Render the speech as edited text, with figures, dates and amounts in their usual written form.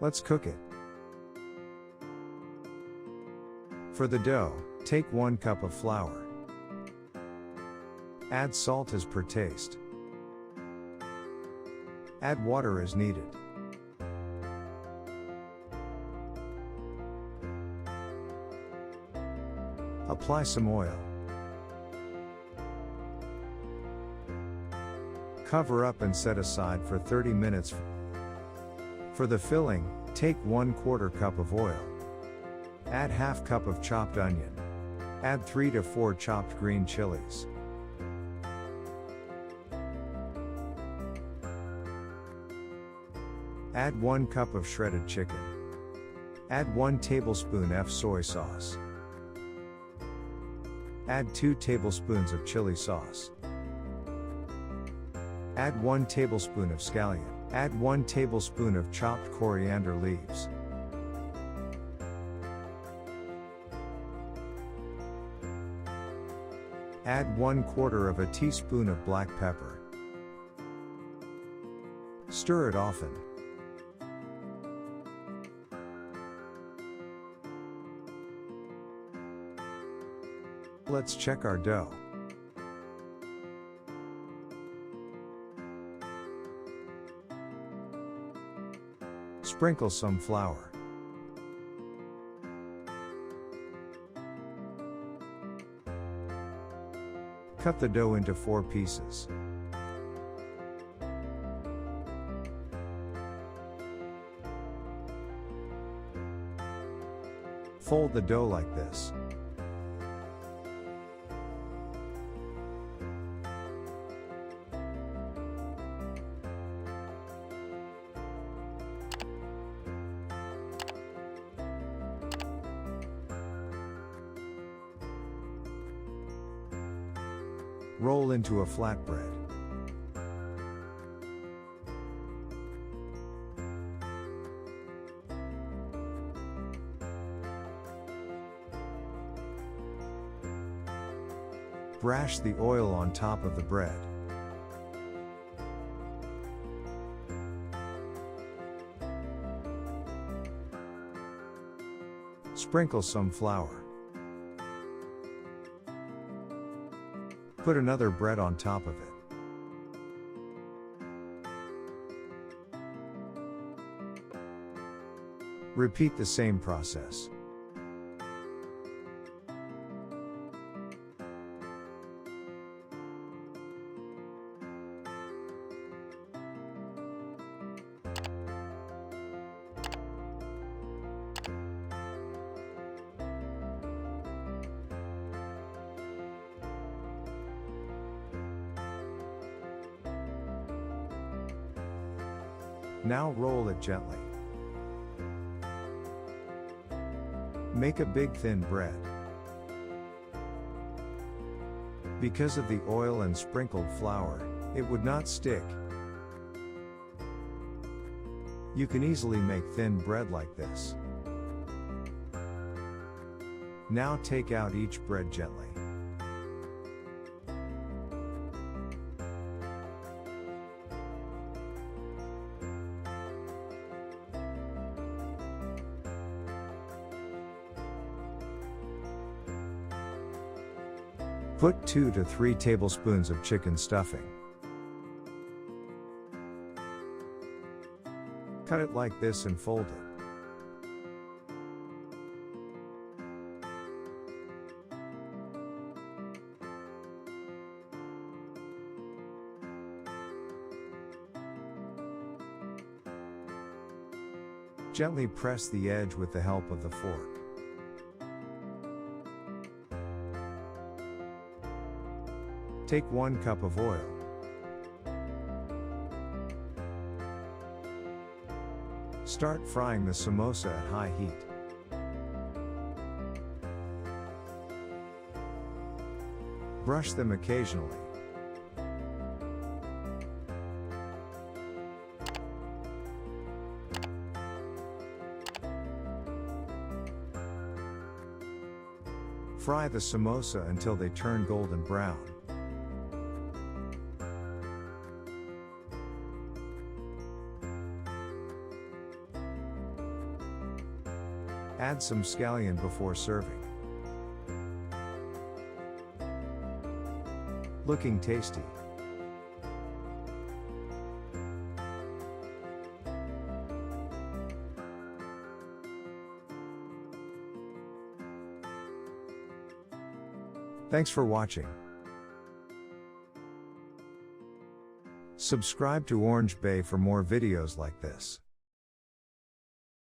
Let's cook it. For the dough, take 1 cup of flour. Add salt as per taste. Add water as needed. Apply some oil. Cover up and set aside for 30 minutes. For the filling, take 1/4 cup of oil. Add ½ cup of chopped onion. Add 3 to 4 chopped green chilies. Add 1 cup of shredded chicken. Add 1 tablespoon of soy sauce. Add 2 tablespoons of chili sauce. Add 1 tablespoon of scallion. Add 1 tablespoon of chopped coriander leaves. Add 1/4 teaspoon of black pepper. Stir it often. Let's check our dough. Sprinkle some flour. Cut the dough into 4 pieces. Fold the dough like this. Roll into a flatbread. Brash the oil on top of the bread. Sprinkle some flour. Put another bread on top of it. Repeat the same process. Now roll it gently. Make a big thin bread. Because of the oil and sprinkled flour, it would not stick. You can easily make thin bread like this. Now take out each bread gently. Put 2 to 3 tablespoons of chicken stuffing. Cut it like this and fold it. Gently press the edge with the help of the fork. Take 1 cup of oil. Start frying the samosa at high heat. Brush them occasionally. Fry the samosa until they turn golden brown. Add some scallion before serving. Looking tasty. Thanks for watching. Subscribe to Orange Bay for more videos like this.